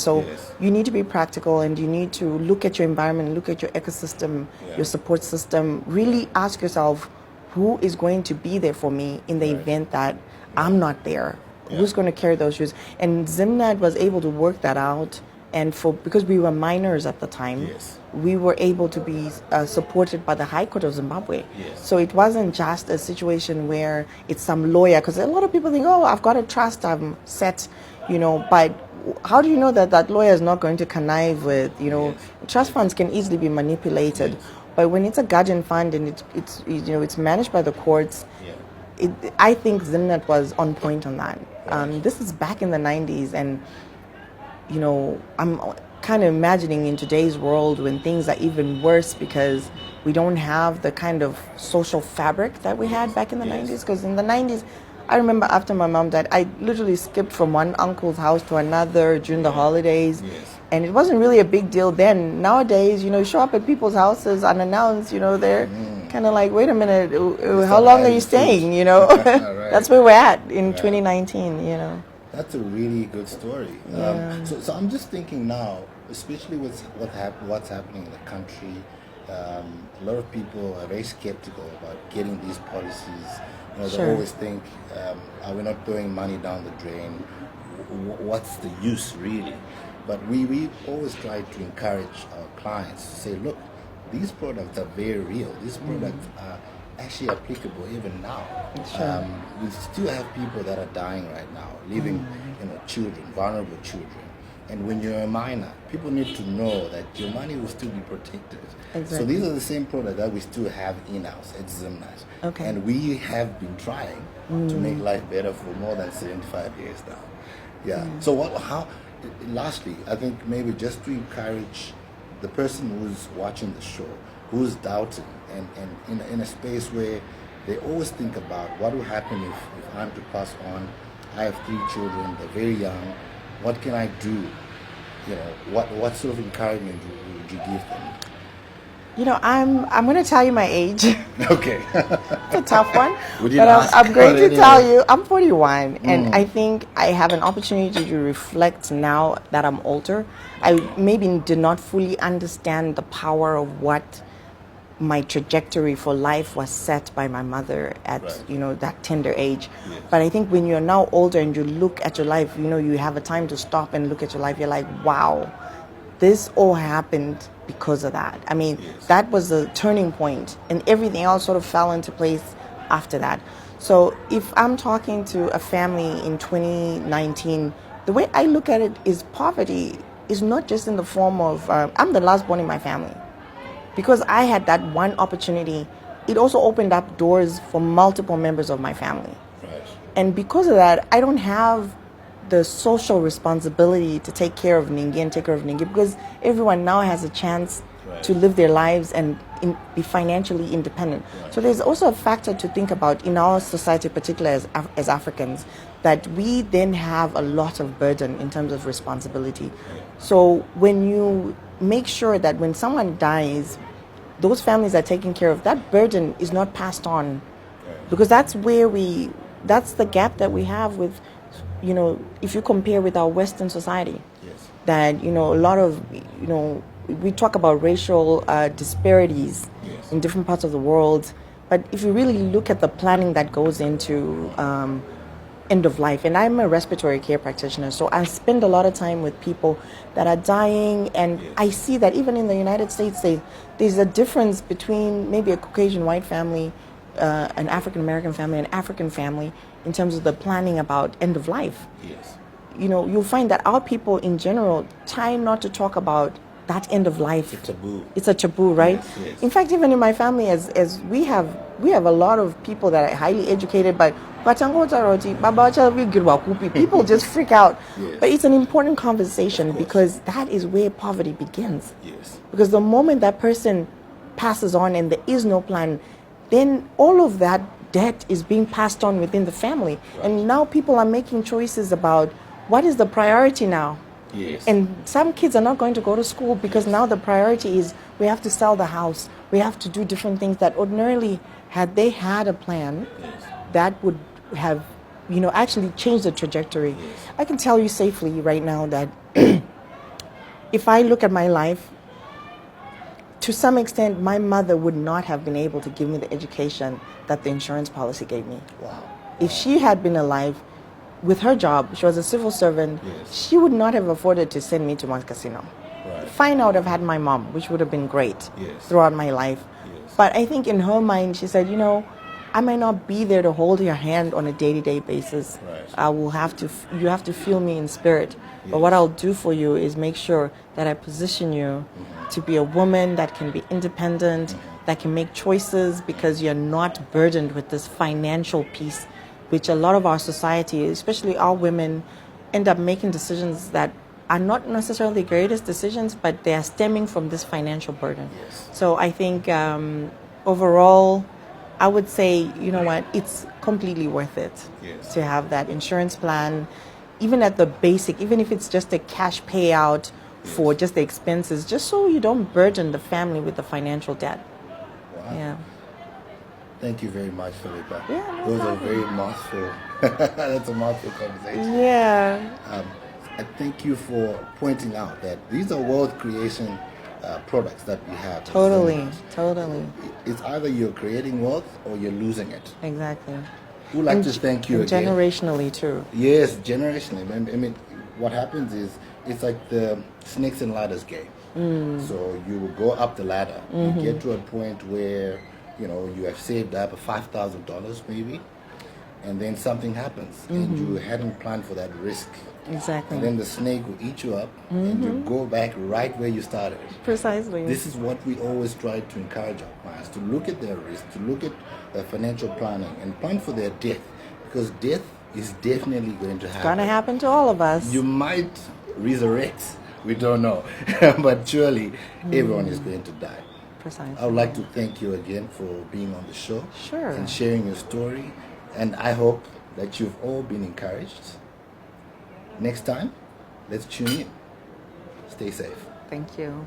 So Yes. you need to be practical and you need to look at your environment, look at your ecosystem, your support system. Really ask yourself, who is going to be there for me in the event that I'm not there? Who's going to carry those shoes? And Zimnat was able to work that out. And because we were minors at the time, Yes. we were able to be supported by the High Court of Zimbabwe. Yes. So it wasn't just a situation where it's some lawyer, because a lot of people think, oh, I've got a trust, I'm set, but how do you know that that lawyer is not going to connive with, trust funds can easily be manipulated. Yes. But when it's a guardian fund and it's managed by the courts, I think Zimnet was on point on that. This is back in the 90s, and I'm kind of imagining in today's world when things are even worse because we don't have the kind of social fabric that we had back in the 90s. Because in the 90s, I remember after my mom died, I literally skipped from one uncle's house to another during the holidays. And it wasn't really a big deal then. Nowadays, you show up at people's houses unannounced, they're kind of like, wait a minute, how long are you staying, Right. That's where we're at in 2019, That's a really good story. So I'm just thinking now, especially with what's happening in the country, a lot of people are very skeptical about getting these policies. They always think, are we not throwing money down the drain? What's the use, really? But we always try to encourage our clients to say, look, these products are very real. These products are actually applicable even now. We still have people that are dying right now, leaving children, vulnerable children. And when you're a minor, people need to know that your money will still be protected. Exactly. So these are the same products that we still have in-house at Zimnat. Okay. And we have been trying to make life better for more than 75 years now. So lastly, I think maybe just to encourage the person who's watching the show, who's doubting, and in a space where they always think about what will happen if I'm to pass on. I have 3 children, they're very young. What can I do? What sort of encouragement would you give them? I'm going to tell you my age. Okay. It's a tough one. Would you But ask? I'm going to Anyway. tell you, I'm 41, and I think I have an opportunity to reflect now that I'm older. I maybe did not fully understand the power of what my trajectory for life was set by my mother at that tender age. But I think when you're now older and you look at your life, you have a time to stop and look at your life, you're like, wow, this all happened because of that. I mean, that was the turning point, and everything else sort of fell into place after that. So if I'm talking to a family in 2019, the way I look at it is poverty is not just in the form of, I'm the last born in my family. Because I had that one opportunity, it also opened up doors for multiple members of my family. Right. And because of that, I don't have the social responsibility to take care of Ningi and take care of Ningi, because everyone now has a chance to live their lives and be financially independent. So there's also a factor to think about in our society, particularly as Africans, that we then have a lot of burden in terms of responsibility. So when you make sure that when someone dies, those families are taken care of, that burden is not passed on. Because that's the gap that we have with, if you compare with our Western society. That, a lot of, we talk about racial disparities in different parts of the world. But if you really look at the planning that goes into end of life, and I'm a respiratory care practitioner, so I spend a lot of time with people that are dying, and I see that even in the United States, there's a difference between maybe a Caucasian white family, an African American family, an African family, in terms of the planning about end of life. You'll find that our people in general try not to talk about that end of life. It's a taboo. It's a taboo, right? Yes. In fact, even in my family, as we have a lot of people that are highly educated, but people just freak out. But it's an important conversation because that is where poverty begins. Because the moment that person passes on and there is no plan, then all of that debt is being passed on within the family. And now people are making choices about what is the priority now. And some kids are not going to go to school because now the priority is we have to sell the house. We have to do different things that ordinarily, had they had a plan, that would have, actually changed the trajectory. I can tell you safely right now that if I look at my life, to some extent, my mother would not have been able to give me the education that the insurance policy gave me. Wow. If she had been alive, with her job, she was a civil servant, Yes. she would not have afforded to send me to Mount Casino. Right. Fine, I would have had my mom, which would have been great Yes. throughout my life. Yes. But I think in her mind, she said, I might not be there to hold your hand on a day-to-day basis. Right. You have to feel me in spirit. But Yes. what I'll do for you is make sure that I position you to be a woman that can be independent, that can make choices, because you're not burdened with this financial piece, which a lot of our society, especially our women, end up making decisions that are not necessarily the greatest decisions, but they are stemming from this financial burden. Yes. So I think overall, I would say, you know what, it's completely worth it Yes. to have that insurance plan, even at the basic, even if it's just a cash payout for just the expenses, just so you don't burden the family with the financial debt. Wow. Yeah. Thank you very much, Philippa. Yeah, no Those are problem. very mouthful. That's a mouthful conversation. Yeah. I thank you for pointing out that these are world creation products that we have. Totally. Totally. It's either you're creating wealth or you're losing it. Exactly. We'd like And to thank you and again. generationally too. Yes, generationally. I mean, what happens is it's like the snakes and ladders game. So you will go up the ladder. You get to a point where you have saved up $5,000 maybe, and then something happens, and you hadn't planned for that risk. Exactly. And then the snake will eat you up, and you go back right where you started. Precisely. This is what we always try to encourage our clients, to look at their risk, to look at their financial planning, and plan for their death, because death is definitely going to happen. Gonna happen to all of us. You might resurrect, we don't know, but surely everyone is going to die. Precisely. I would like to thank you again for being on the show. Sure. And sharing your story, and I hope that you've all been encouraged. Next time, let's tune in. Stay safe. Thank you.